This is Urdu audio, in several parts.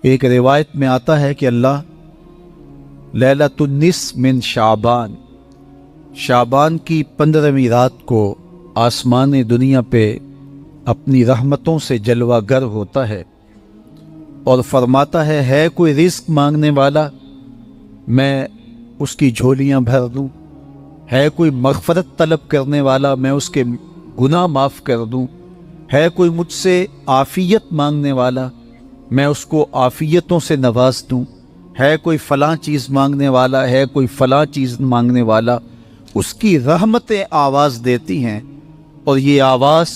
ایک روایت میں آتا ہے کہ اللہ لیلۃ النصف من شعبان کی 15ویں رات کو آسمان دنیا پہ اپنی رحمتوں سے جلوہ گر ہوتا ہے اور فرماتا ہے کوئی رزق مانگنے والا، میں اس کی جھولیاں بھر دوں، ہے کوئی مغفرت طلب کرنے والا، میں اس کے گناہ معاف کر دوں، ہے کوئی مجھ سے عافیت مانگنے والا، میں اس کو عافیتوں سے نواز دوں، ہے کوئی فلاں چیز مانگنے والا، ہے کوئی فلاں چیز مانگنے والا، اس کی رحمتیں آواز دیتی ہیں، اور یہ آواز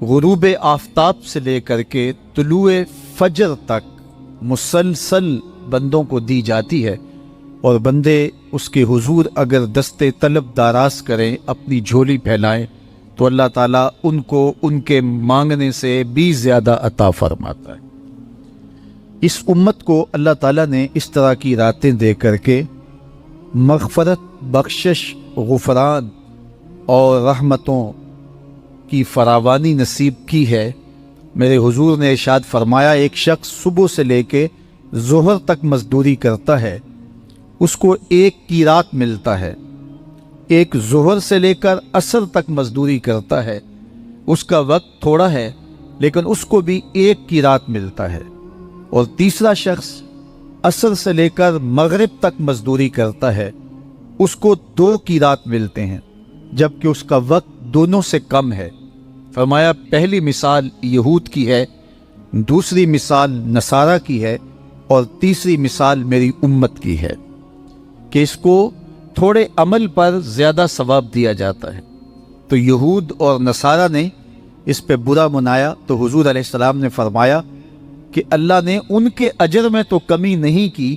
غروب آفتاب سے لے کر کے طلوع فجر تک مسلسل بندوں کو دی جاتی ہے، اور بندے اس کے حضور اگر دستے طلب دراز کریں، اپنی جھولی پھیلائیں، تو اللہ تعالیٰ ان کو ان کے مانگنے سے بھی زیادہ عطا فرماتا ہے۔ اس امت کو اللہ تعالیٰ نے اس طرح کی راتیں دے کر کے مغفرت، بخشش، غفران اور رحمتوں کی فراوانی نصیب کی ہے۔ میرے حضور نے ارشاد فرمایا، ایک شخص صبح سے لے کے ظہر تک مزدوری کرتا ہے، اس کو ایک قیراط ملتا ہے۔ ایک ظہر سے لے کر عصر تک مزدوری کرتا ہے، اس کا وقت تھوڑا ہے لیکن اس کو بھی ایک قیراط ملتا ہے۔ اور تیسرا شخص عصر سے لے کر مغرب تک مزدوری کرتا ہے، اس کو 2 قیراط ملتے ہیں، جبکہ اس کا وقت دونوں سے کم ہے۔ فرمایا پہلی مثال یہود کی ہے، دوسری مثال نصارہ کی ہے، اور تیسری مثال میری امت کی ہے کہ اس کو تھوڑے عمل پر زیادہ ثواب دیا جاتا ہے۔ تو یہود اور نصارہ نے اس پہ برا منایا، تو حضور علیہ السلام نے فرمایا کہ اللہ نے ان کے اجر میں تو کمی نہیں کی،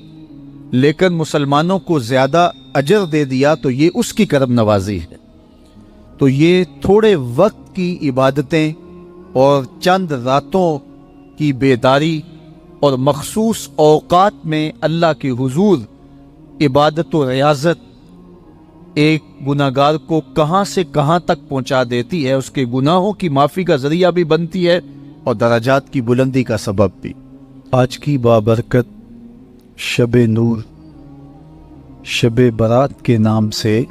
لیکن مسلمانوں کو زیادہ اجر دے دیا، تو یہ اس کی کرم نوازی ہے۔ تو یہ تھوڑے وقت کی عبادتیں اور چند راتوں کی بیداری اور مخصوص اوقات میں اللہ کے حضور عبادت و ریاضت ایک گناہگار کو کہاں سے کہاں تک پہنچا دیتی ہے، اس کے گناہوں کی معافی کا ذریعہ بھی بنتی ہے اور درجات کی بلندی کا سبب بھی۔ آج کی بابرکت شب نور، شب برات کے نام سے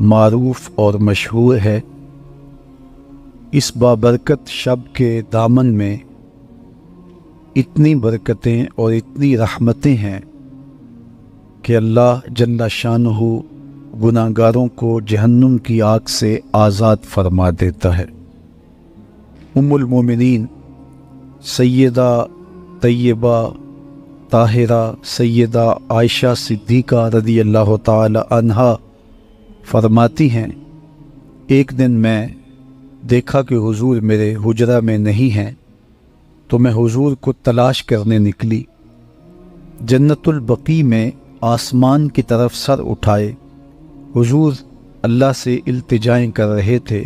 معروف اور مشہور ہے۔ اس بابرکت شب کے دامن میں اتنی برکتیں اور اتنی رحمتیں ہیں کہ اللہ جل شانہ گناہگاروں کو جہنم کی آگ سے آزاد فرما دیتا ہے۔ ام المومنین سیدہ طیبہ طاہرہ سیدہ عائشہ صدیقہ رضی اللہ تعالی عنہا فرماتی ہیں، ایک دن میں دیکھا کہ حضور میرے حجرہ میں نہیں ہیں، تو میں حضور کو تلاش کرنے نکلی۔ جنت البقیع میں آسمان کی طرف سر اٹھائے حضور اللہ سے التجائیں کر رہے تھے۔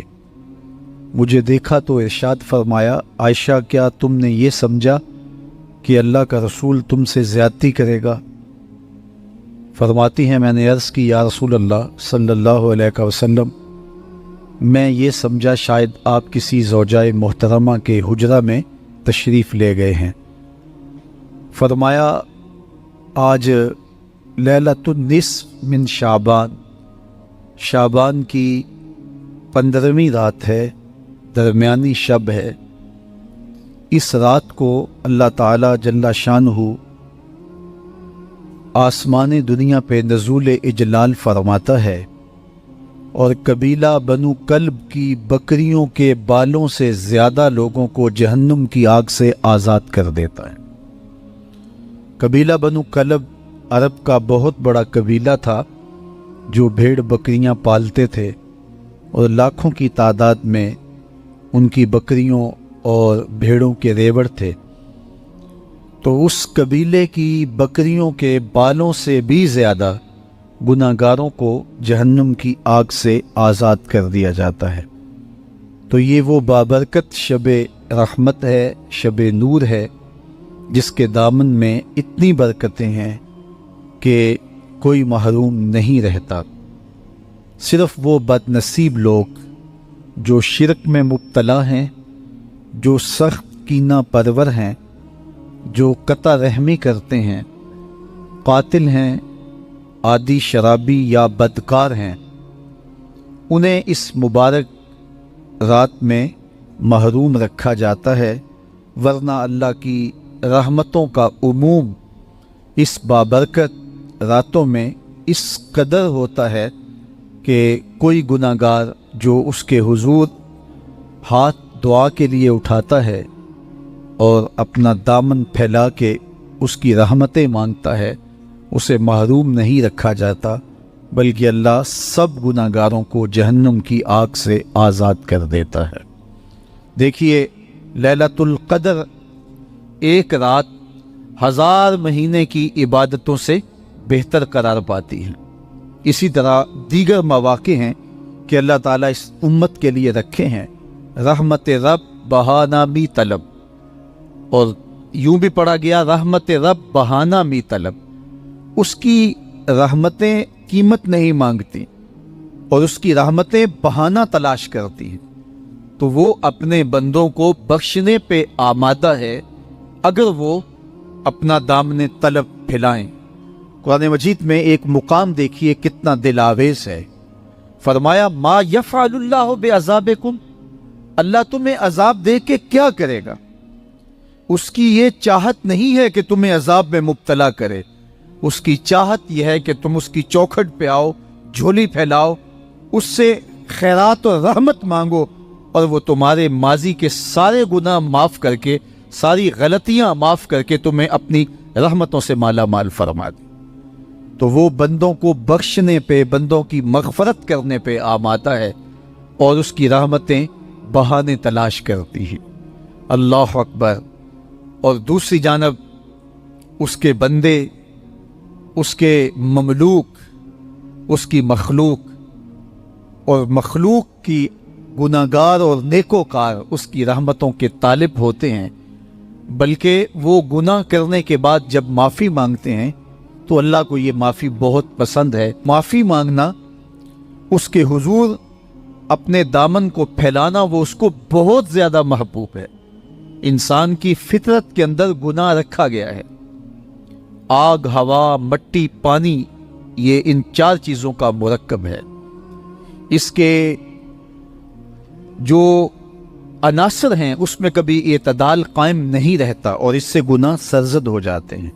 مجھے دیکھا تو ارشاد فرمایا، عائشہ کیا تم نے یہ سمجھا کہ اللہ کا رسول تم سے زیادتی کرے گا؟ فرماتی ہیں میں نے عرض کی، یا رسول اللہ صلی اللہ علیہ وسلم، میں یہ سمجھا شاید آپ کسی زوجائے محترمہ کے حجرہ میں تشریف لے گئے ہیں۔ فرمایا آج لیلۃ النصف من شعبان کی 15ویں رات ہے، درمیانی شب ہے۔ اس رات کو اللہ تعالی جل شانہ آسمان دنیا پہ نزول اجلال فرماتا ہے، اور قبیلہ بنو کلب کی بکریوں کے بالوں سے زیادہ لوگوں کو جہنم کی آگ سے آزاد کر دیتا ہے۔ قبیلہ بنو کلب عرب کا بہت بڑا قبیلہ تھا جو بھیڑ بکریاں پالتے تھے، اور لاکھوں کی تعداد میں ان کی بکریوں اور بھیڑوں کے ریوڑ تھے۔ تو اس قبیلے کی بکریوں کے بالوں سے بھی زیادہ گناہگاروں کو جہنم کی آگ سے آزاد کر دیا جاتا ہے۔ تو یہ وہ بابرکت شب رحمت ہے، شب نور ہے، جس کے دامن میں اتنی برکتیں ہیں کہ کوئی محروم نہیں رہتا۔ صرف وہ بد نصیب لوگ جو شرک میں مبتلا ہیں، جو سخت کینہ پرور ہیں، جو قطع رحمی کرتے ہیں، قاتل ہیں، عادی شرابی یا بدکار ہیں، انہیں اس مبارک رات میں محروم رکھا جاتا ہے، ورنہ اللہ کی رحمتوں کا عموم اس بابرکت راتوں میں اس قدر ہوتا ہے کہ کوئی گناہ گار جو اس کے حضور ہاتھ دعا کے لیے اٹھاتا ہے اور اپنا دامن پھیلا کے اس کی رحمتیں مانگتا ہے، اسے محروم نہیں رکھا جاتا، بلکہ اللہ سب گناہ گاروں کو جہنم کی آگ سے آزاد کر دیتا ہے۔ دیکھیے، لیلۃ القدر ایک رات 1000 مہینے کی عبادتوں سے بہتر قرار پاتی ہے۔ اسی طرح دیگر مواقع ہیں کہ اللہ تعالیٰ اس امت کے لیے رکھے ہیں، رحمت رب بہانہ می طلب، اور یوں بھی پڑھا گیا رحمت رب بہانہ می طلب۔ اس کی رحمتیں قیمت نہیں مانگتی اور اس کی رحمتیں بہانہ تلاش کرتی ہیں، تو وہ اپنے بندوں کو بخشنے پہ آمادہ ہے اگر وہ اپنا دامن طلب پھیلائیں۔ قرآن مجید میں ایک مقام دیکھیے کتنا دل آویز ہے، فرمایا ما یفعل اللہ بعذابکم، اللہ تمہیں عذاب دے کے کیا کرے گا؟ اس کی یہ چاہت نہیں ہے کہ تمہیں عذاب میں مبتلا کرے، اس کی چاہت یہ ہے کہ تم اس کی چوکھٹ پہ آؤ، جھولی پھیلاؤ، اس سے خیرات و رحمت مانگو، اور وہ تمہارے ماضی کے سارے گناہ معاف کر کے، ساری غلطیاں معاف کر کے تمہیں اپنی رحمتوں سے مالا مال فرما دے۔ تو وہ بندوں کو بخشنے پہ، بندوں کی مغفرت کرنے پہ آمادہ ہے اور اس کی رحمتیں بہانے تلاش کرتی ہیں۔ اللہ اکبر۔ اور دوسری جانب اس کے بندے، اس کے مملوک، اس کی مخلوق، اور مخلوق کی گناہگار اور نیکوکار اس کی رحمتوں کے طالب ہوتے ہیں، بلکہ وہ گناہ کرنے کے بعد جب معافی مانگتے ہیں تو اللہ کو یہ معافی بہت پسند ہے۔ معافی مانگنا، اس کے حضور اپنے دامن کو پھیلانا، وہ اس کو بہت زیادہ محبوب ہے۔ انسان کی فطرت کے اندر گناہ رکھا گیا ہے۔ آگ، ہوا، مٹی، پانی، یہ ان 4 چیزوں کا مرکب ہے۔ اس کے جو عناصر ہیں اس میں کبھی اعتدال قائم نہیں رہتا اور اس سے گناہ سرزد ہو جاتے ہیں۔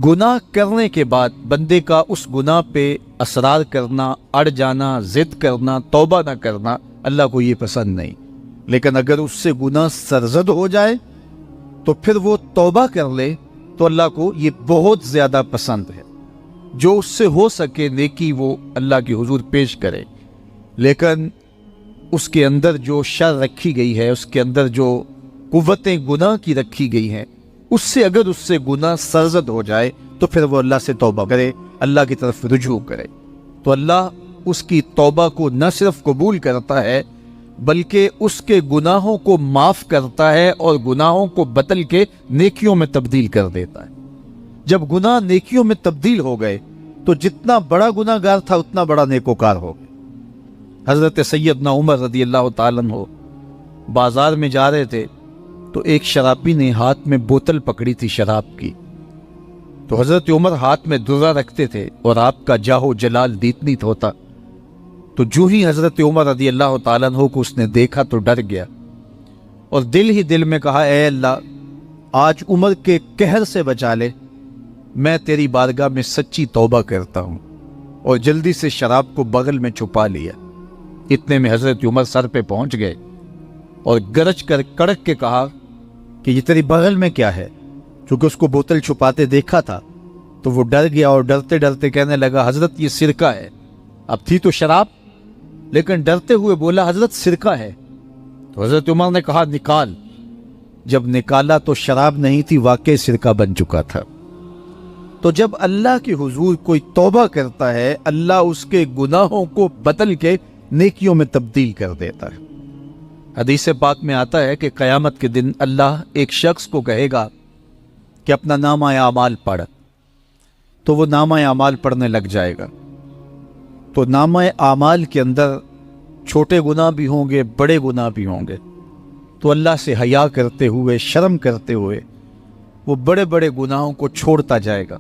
گناہ کرنے کے بعد بندے کا اس گناہ پہ اصرار کرنا، اڑ جانا، ضد کرنا، توبہ نہ کرنا اللہ کو یہ پسند نہیں، لیکن اگر اس سے گناہ سرزد ہو جائے تو پھر وہ توبہ کر لے تو اللہ کو یہ بہت زیادہ پسند ہے۔ جو اس سے ہو سکے نیکی وہ اللہ کے حضور پیش کرے، لیکن اس کے اندر جو شر رکھی گئی ہے، اس کے اندر جو قوتیں گناہ کی رکھی گئی ہیں، اس سے اگر اس سے گناہ سرزد ہو جائے تو پھر وہ اللہ سے توبہ کرے، اللہ کی طرف رجوع کرے، تو اللہ اس کی توبہ کو نہ صرف قبول کرتا ہے بلکہ اس کے گناہوں کو معاف کرتا ہے اور گناہوں کو بدل کے نیکیوں میں تبدیل کر دیتا ہے۔ جب گناہ نیکیوں میں تبدیل ہو گئے تو جتنا بڑا گناہ گار تھا اتنا بڑا نیکوکار ہو گیا۔ حضرت سیدنا عمر رضی اللہ تعالیٰ عنہ بازار میں جا رہے تھے تو ایک شرابی نے ہاتھ میں بوتل پکڑی تھی شراب کی، تو حضرت عمر ہاتھ میں درہ رکھتے تھے اور آپ کا جاہ و جلال دیتنیت ہوتا، تو جو ہی حضرت عمر رضی اللہ تعالیٰ عنہ کو اس نے دیکھا تو ڈر گیا اور دل ہی دل میں کہا، اے اللہ آج عمر کے قہر سے بچا لے، میں تیری بارگاہ میں سچی توبہ کرتا ہوں، اور جلدی سے شراب کو بغل میں چھپا لیا۔ اتنے میں حضرت عمر سر پہ پہنچ گئے اور گرج کر کڑک کے کہا کہ یہ تیری بغل میں کیا ہے؟ چونکہ اس کو بوتل چھپاتے دیکھا تھا تو وہ ڈر گیا اور ڈرتے ڈرتے کہنے لگا، حضرت یہ سرکہ ہے۔ اب تھی تو شراب، لیکن ڈرتے ہوئے بولا، حضرت سرکہ ہے۔ تو حضرت عمر نے کہا، نکال۔ جب نکالا تو شراب نہیں تھی، واقعی سرکہ بن چکا تھا۔ تو جب اللہ کے حضور کوئی توبہ کرتا ہے، اللہ اس کے گناہوں کو بدل کے نیکیوں میں تبدیل کر دیتا ہے۔ حدیث پاک میں آتا ہے کہ قیامت کے دن اللہ ایک شخص کو کہے گا کہ اپنا نامہ اعمال پڑھ، تو وہ نامہ اعمال پڑھنے لگ جائے گا۔ تو نامہ اعمال کے اندر چھوٹے گناہ بھی ہوں گے، بڑے گناہ بھی ہوں گے، تو اللہ سے حیا کرتے ہوئے، شرم کرتے ہوئے وہ بڑے بڑے گناہوں کو چھوڑتا جائے گا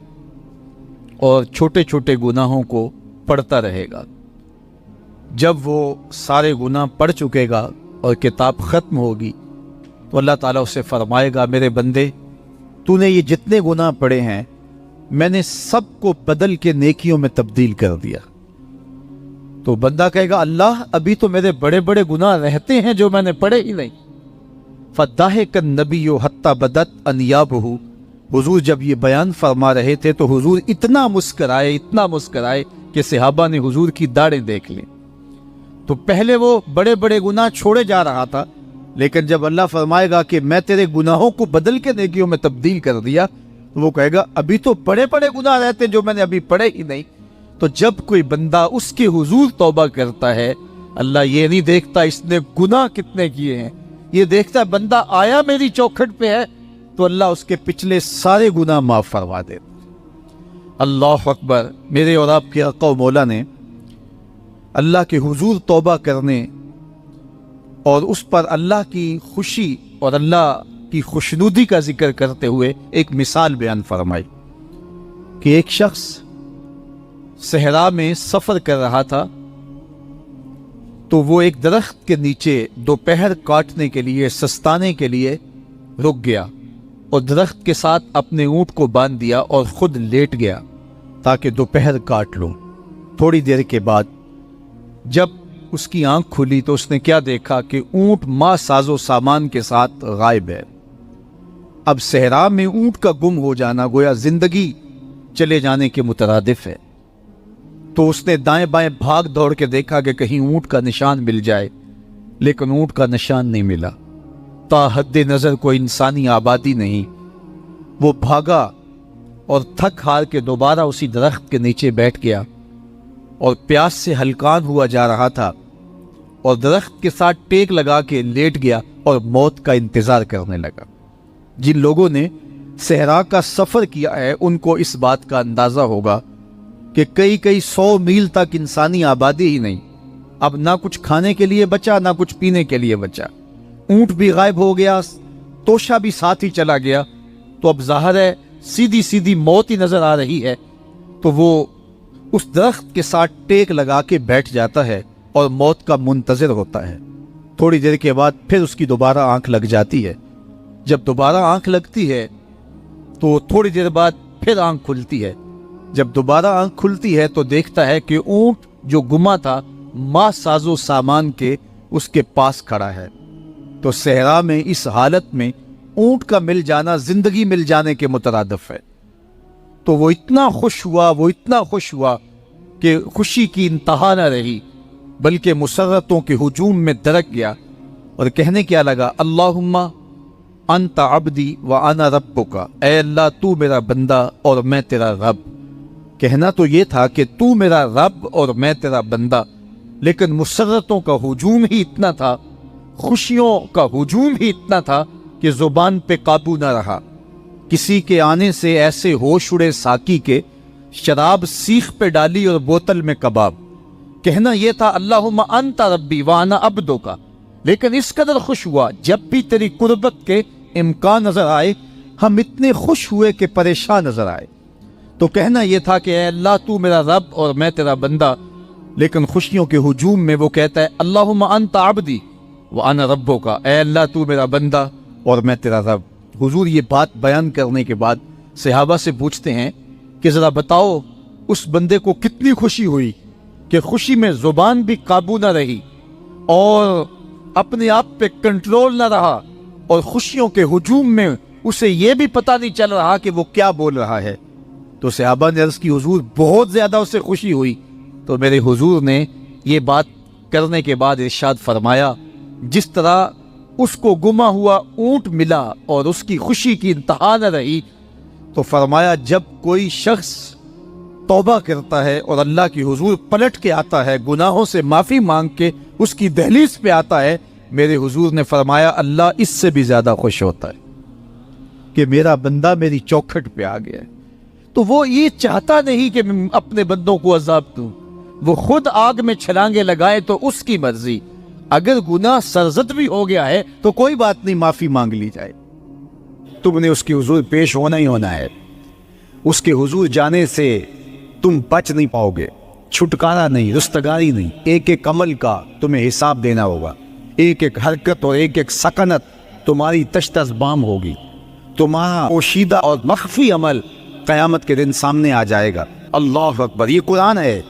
اور چھوٹے چھوٹے گناہوں کو پڑھتا رہے گا۔ جب وہ سارے گناہ پڑھ چکے گا اور کتاب ختم ہوگی تو اللہ تعالیٰ اسے فرمائے گا، میرے بندے، تو نے یہ جتنے گناہ پڑھے ہیں میں نے سب کو بدل کے نیکیوں میں تبدیل کر دیا۔ تو بندہ کہے گا، اللہ ابھی تو میرے بڑے بڑے گناہ رہتے ہیں جو میں نے پڑھے ہی نہیں۔ فَضَحِكَ النَّبِيُّ حَتَّى بَدَتْ أَنْيَابُهُ، حضور جب یہ بیان فرما رہے تھے تو حضور اتنا مسکرائے کہ صحابہ نے حضور کی داڑھیں دیکھ لیں۔ تو پہلے وہ بڑے بڑے گناہ چھوڑے جا رہا تھا، لیکن جب اللہ فرمائے گا کہ میں تیرے گناہوں کو بدل کے نیکیوں میں تبدیل کر دیا، تو وہ کہے گا ابھی تو بڑے بڑے گناہ رہتے جو میں نے ابھی پڑھے ہی نہیں۔ تو جب کوئی بندہ اس کے حضور توبہ کرتا ہے، اللہ یہ نہیں دیکھتا اس نے گناہ کتنے کیے ہیں، یہ دیکھتا ہے بندہ آیا میری چوکھٹ پہ ہے تو اللہ اس کے پچھلے سارے گناہ معاف فرما دیتا۔ اللہ اکبر۔ میرے اور آپ کے آقا و مولا نے اللہ کے حضور توبہ کرنے اور اس پر اللہ کی خوشی اور اللہ کی خوشنودی کا ذکر کرتے ہوئے ایک مثال بیان فرمائی کہ ایک شخص صحرا میں سفر کر رہا تھا تو وہ ایک درخت کے نیچے دوپہر کاٹنے کے لیے، سستانے کے لیے رک گیا اور درخت کے ساتھ اپنے اونٹ کو باندھ دیا اور خود لیٹ گیا تاکہ دوپہر کاٹ لوں۔ تھوڑی دیر کے بعد جب اس کی آنکھ کھلی تو اس نے کیا دیکھا کہ اونٹ ماں ساز و سامان کے ساتھ غائب ہے۔ اب صحرا میں اونٹ کا گم ہو جانا گویا زندگی چلے جانے کے مترادف ہے۔ تو اس نے دائیں بائیں بھاگ دوڑ کے دیکھا کہ کہیں اونٹ کا نشان مل جائے، لیکن اونٹ کا نشان نہیں ملا۔ تا حد نظر کوئی انسانی آبادی نہیں۔ وہ بھاگا اور تھک ہار کے دوبارہ اسی درخت کے نیچے بیٹھ گیا اور پیاس سے ہلکان ہوا جا رہا تھا اور درخت کے ساتھ ٹیک لگا کے لیٹ گیا اور موت کا انتظار کرنے لگا۔ جن لوگوں نے صحرا کا سفر کیا ہے ان کو اس بات کا اندازہ ہوگا کہ کئی 100 میل تک انسانی آبادی ہی نہیں، اب نہ کچھ کھانے کے لیے بچا نہ کچھ پینے کے لیے بچا، اونٹ بھی غائب ہو گیا، توشا بھی ساتھ ہی چلا گیا، تو اب ظاہر ہے سیدھی موت ہی نظر آ رہی ہے۔ تو وہ اس درخت کے ساتھ ٹیک لگا کے بیٹھ جاتا ہے اور موت کا منتظر ہوتا ہے۔ تھوڑی دیر کے بعد پھر اس کی دوبارہ آنکھ لگ جاتی ہے۔ جب دوبارہ آنکھ لگتی ہے تو تھوڑی دیر بعد پھر آنکھ کھلتی ہے۔ جب دوبارہ آنکھ کھلتی ہے تو دیکھتا ہے کہ اونٹ جو گما تھا ماں ساز و سامان کے اس کے پاس کھڑا ہے۔ تو صحرا میں اس حالت میں اونٹ کا مل جانا زندگی مل جانے کے مترادف ہے۔ تو وہ اتنا خوش ہوا کہ خوشی کی انتہا نہ رہی، بلکہ مسرتوں کے ہجوم میں درک گیا اور کہنے کیا لگا، اللہم انت عبدی وانا ربک، اے اللہ تو میرا بندہ اور میں تیرا رب۔ کہنا تو یہ تھا کہ تو میرا رب اور میں تیرا بندہ، لیکن مسرتوں کا ہجوم ہی اتنا تھا، خوشیوں کا ہجوم ہی اتنا تھا کہ زبان پہ قابو نہ رہا۔ کسی کے آنے سے ایسے ہوش اڑے ساقی کے، شراب سیخ پہ ڈالی اور بوتل میں کباب۔ کہنا یہ تھا اللہم انت ربی وانا عبدک، لیکن اس قدر خوش ہوا جب بھی تیری قربت کے امکان نظر آئے ہم اتنے خوش ہوئے کہ پریشان نظر آئے۔ تو کہنا یہ تھا کہ اے اللہ تو میرا رب اور میں تیرا بندہ، لیکن خوشیوں کے ہجوم میں وہ کہتا ہے اللہم انت عبدی وانا ربک، اے اللہ تو میرا بندہ اور میں تیرا رب۔ حضور یہ بات بیان کرنے کے بعد صحابہ سے پوچھتے ہیں کہ ذرا بتاؤ اس بندے کو کتنی خوشی ہوئی کہ خوشی میں زبان بھی قابو نہ رہی اور اپنے آپ پہ کنٹرول نہ رہا، اور خوشیوں کے ہجوم میں اسے یہ بھی پتہ نہیں چل رہا کہ وہ کیا بول رہا ہے۔ تو صحابہ نے عرض کی حضور بہت زیادہ اسے خوشی ہوئی۔ تو میرے حضور نے یہ بات کرنے کے بعد ارشاد فرمایا، جس طرح اس کو گما ہوا اونٹ ملا اور اس کی خوشی کی انتہا نہ رہی، تو فرمایا جب کوئی شخص توبہ کرتا ہے اور اللہ کی حضور پلٹ کے آتا ہے، گناہوں سے معافی مانگ کے اس کی دہلیز پہ آتا ہے، میرے حضور نے فرمایا اللہ اس سے بھی زیادہ خوش ہوتا ہے کہ میرا بندہ میری چوکھٹ پہ آ گیا ہے۔ تو وہ یہ چاہتا نہیں کہ اپنے بندوں کو عذاب دوں، وہ خود آگ میں چھلانگے لگائے تو اس کی مرضی، اگر گناہ سرزد بھی ہو گیا ہے تو کوئی بات نہیں، معافی مانگ لی جائے۔ تم نے اس کے حضور پیش ہونا ہی ہونا ہے، اس کے حضور جانے سے تم بچ نہیں پاؤ گے، چھٹکارا نہیں، رستگاری نہیں۔ ایک ایک عمل کا تمہیں حساب دینا ہوگا، ایک ایک حرکت اور ایک ایک سکنت تمہاری تشت ازبام ہوگی، تمہارا پوشیدہ اور مخفی عمل قیامت کے دن سامنے آ جائے گا۔ اللہ اکبر، یہ قرآن ہے،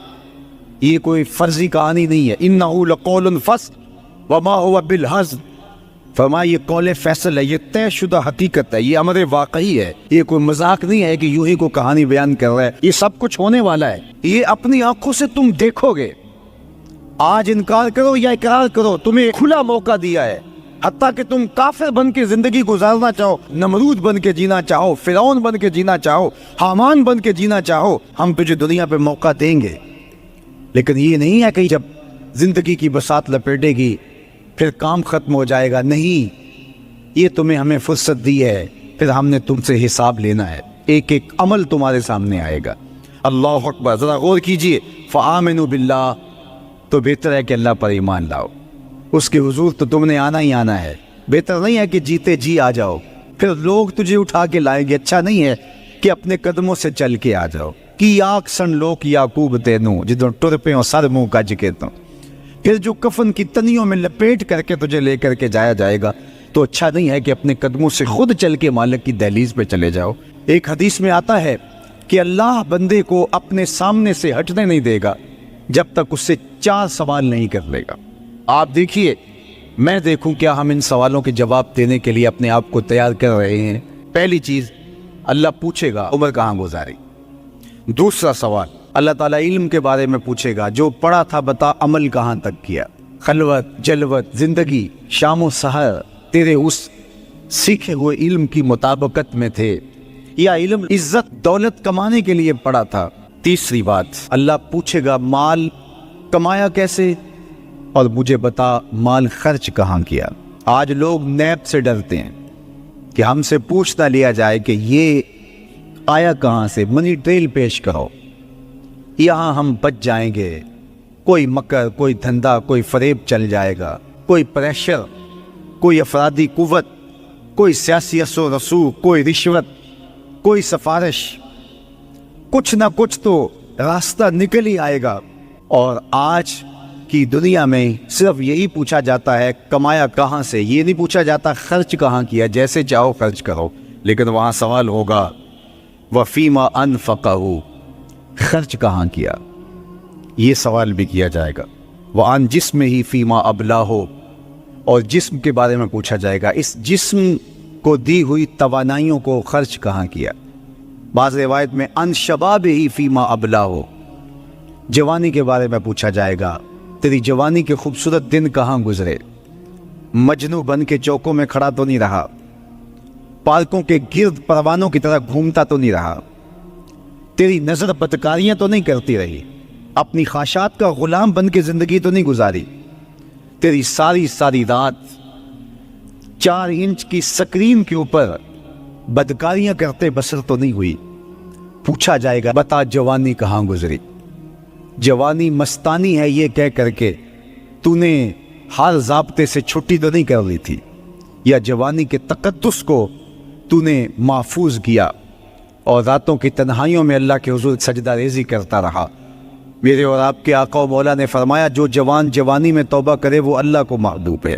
یہ کوئی فرضی کہانی نہیں ہے۔ اِنَّهُ لَقَوْلٌ فَصْلٌ وَمَا هُوَ بِالْهَزْلِ، فرمایا یہ قول فیصل ہے، یہ طے شدہ حقیقت ہے، یہ امر واقعی ہے، یہ کوئی مذاق نہیں ہے کہ یوں ہی کو کہانی بیان کر رہا ہے، یہ سب کچھ ہونے والا ہے، یہ اپنی آنکھوں سے تم دیکھو گے۔ آج انکار کرو یا اقرار کرو، تمہیں کھلا موقع دیا ہے، حتیٰ کہ تم کافر بن کے زندگی گزارنا چاہو، نمرود بن کے جینا چاہو، فرعون بن کے جینا چاہو، حامان بن کے جینا چاہو، ہم تجھے دنیا پہ موقع دیں گے۔ لیکن یہ نہیں ہے کہ جب زندگی کی بساط لپیٹے گی پھر کام ختم ہو جائے گا، نہیں، یہ تمہیں ہمیں فرصت دی ہے، پھر ہم نے تم سے حساب لینا ہے، ایک ایک عمل تمہارے سامنے آئے گا۔ اللہ اکبر، ذرا غور کیجئے، فآمنوا باللہ، تو بہتر ہے کہ اللہ پر ایمان لاؤ، اس کے حضور تو تم نے آنا ہی آنا ہے، بہتر نہیں ہے کہ جیتے جی آ جاؤ، پھر لوگ تجھے اٹھا کے لائیں گے، اچھا نہیں ہے کہ اپنے قدموں سے چل کے آ جاؤ۔ کی آگ سن لوک یعقوب تینوں جدوں ٹر پہ سر منہ گج کے تو پھر جو کفن کی تنیوں میں لپیٹ کر کے تجھے لے کر کے جایا جائے گا، تو اچھا نہیں ہے کہ اپنے قدموں سے خود چل کے مالک کی دہلیز پہ چلے جاؤ۔ ایک حدیث میں آتا ہے کہ اللہ بندے کو اپنے سامنے سے ہٹنے نہیں دے گا جب تک اس سے 4 سوال نہیں کر لے گا۔ آپ دیکھیے، میں دیکھوں کیا ہم ان سوالوں کے جواب دینے کے لیے اپنے آپ کو تیار کر رہے ہیں۔ پہلی چیز، اللہ پوچھے گا عمر کہاں گزاری۔ دوسرا سوال، اللہ تعالیٰ علم کے بارے میں پوچھے گا، جو پڑھا تھا بتا عمل کہاں تک کیا، خلوت جلوت زندگی شام و سحر تیرے اس سیکھے ہوئے علم کی مطابقت میں تھے یا علم عزت دولت کمانے کے لیے پڑھا تھا۔ تیسری بات، اللہ پوچھے گا مال کمایا کیسے، اور مجھے بتا مال خرچ کہاں کیا۔ آج لوگ نیب سے ڈرتے ہیں کہ ہم سے پوچھ نہ لیا جائے کہ یہ آیا کہاں سے، منی ٹریل پیش کرو، یہاں ہم بچ جائیں گے۔ کوئی مکر، کوئی دھندا، کوئی فریب چل جائے گا، کوئی پریشر، کوئی افرادی قوت، کوئی سیاسی اثر و رسوخ، کوئی رشوت، کوئی سفارش، کچھ نہ کچھ تو راستہ نکل ہی آئے گا۔ اور آج کی دنیا میں صرف یہی پوچھا جاتا ہے کمایا کہاں سے، یہ نہیں پوچھا جاتا خرچ کہاں کیا، جیسے چاہو خرچ کرو، لیکن وہاں سوال ہوگا وَفِيمَا أَنفَقَهُ، خرچ کہاں کیا، یہ سوال بھی کیا جائے گا۔ وَعَنْ جِسْمِهِ فِيمَا أَبْلَاهُ، اور جسم کے بارے میں پوچھا جائے گا، اس جسم کو دی ہوئی توانائیوں کو خرچ کہاں کیا۔ بعض روایت میں عَنْ شَبَابِهِ فِيمَا أَبْلَاهُ، جوانی کے بارے میں پوچھا جائے گا، تیری جوانی کے خوبصورت دن کہاں گزرے، مجنو بن کے چوکوں میں کھڑا تو نہیں رہا، پارکوں کے گرد پروانوں کی طرح گھومتا تو نہیں رہا، تیری نظر بدکاریاں تو نہیں کرتی رہی، اپنی خواہشات کا غلام بن کے زندگی تو نہیں گزاری، تیری ساری رات 4 انچ کی سکرین کے اوپر بدکاریاں کرتے بسر تو نہیں ہوئی۔ پوچھا جائے گا بتا جوانی کہاں گزری، جوانی مستانی ہے یہ کہہ کر کے تو نے ہر ضابطے سے چھٹی تو نہیں کر لی تھی، یا جوانی کے تقدس کو تو نے محفوظ کیا اور راتوں کی تنہائیوں میں اللہ کے حضور سجدہ ریزی کرتا رہا۔ میرے اور آپ کے آقا و مولا نے فرمایا جو جوان جوانی میں توبہ کرے وہ اللہ کو محبوب ہے۔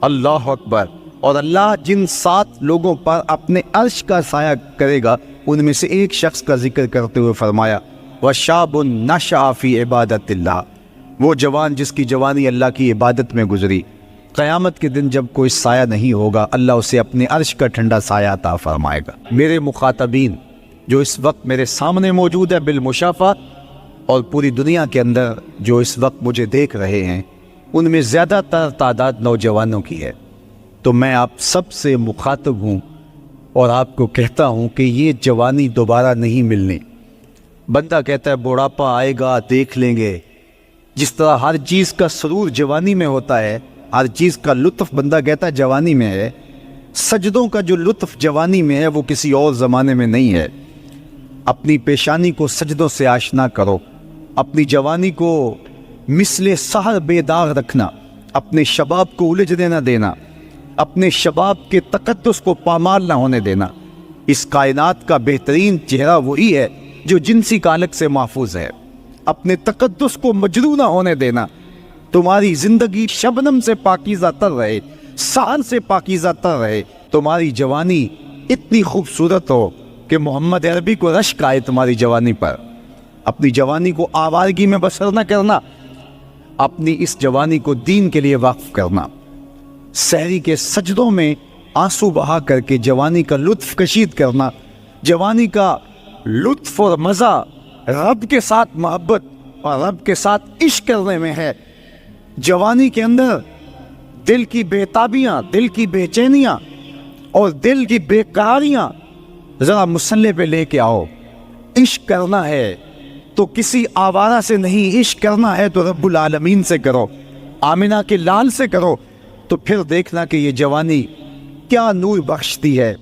اللہ اکبر۔ اور اللہ جن 7 لوگوں پر اپنے عرش کا سایہ کرے گا ان میں سے ایک شخص کا ذکر کرتے ہوئے فرمایا وَشَابٌ نَشَأَ فِي عِبَادَةِ اللَّهِ، وہ جوان جس کی جوانی اللہ کی عبادت میں گزری، قیامت کے دن جب کوئی سایہ نہیں ہوگا اللہ اسے اپنے عرش کا ٹھنڈا سایہ عطا فرمائے گا۔ میرے مخاطبین جو اس وقت میرے سامنے موجود ہے بالمشافہ، اور پوری دنیا کے اندر جو اس وقت مجھے دیکھ رہے ہیں، ان میں زیادہ تر تعداد نوجوانوں کی ہے، تو میں آپ سب سے مخاطب ہوں اور آپ کو کہتا ہوں کہ یہ جوانی دوبارہ نہیں ملنی۔ بندہ کہتا ہے بڑھاپا آئے گا دیکھ لیں گے، جس طرح ہر چیز کا سرور جوانی میں ہوتا ہے، ہر چیز کا لطف بندہ کہتا ہے جوانی میں ہے، سجدوں کا جو لطف جوانی میں ہے وہ کسی اور زمانے میں نہیں ہے۔ اپنی پیشانی کو سجدوں سے آشنا کرو، اپنی جوانی کو مثل سحر بے داغ رکھنا، اپنے شباب کو الجھنے نہ دینا، اپنے شباب کے تقدس کو پامال نہ ہونے دینا۔ اس کائنات کا بہترین چہرہ وہی ہے جو جنسی کالک سے محفوظ ہے۔ اپنے تقدس کو مجروح نہ ہونے دینا۔ تمہاری زندگی شبنم سے پاکیزہ تر رہے، سحر سے پاکیزہ تر رہے۔ تمہاری جوانی اتنی خوبصورت ہو کہ محمد عربی کو رشک آئے تمہاری جوانی پر۔ اپنی جوانی کو آوارگی میں بسر نہ کرنا، اپنی اس جوانی کو دین کے لیے وقف کرنا۔ سحری کے سجدوں میں آنسو بہا کر کے جوانی کا لطف کشید کرنا۔ جوانی کا لطف اور مزہ رب کے ساتھ محبت اور رب کے ساتھ عشق کرنے میں ہے۔ جوانی کے اندر دل کی بےتابیاں، دل کی بے چینیاں اور دل کی بے قراریاں ذرا مسلح پہ لے کے آؤ۔ عشق کرنا ہے تو کسی آوارہ سے نہیں، عشق کرنا ہے تو رب العالمین سے کرو، آمنہ کے لال سے کرو، تو پھر دیکھنا کہ یہ جوانی کیا نور بخشتی ہے۔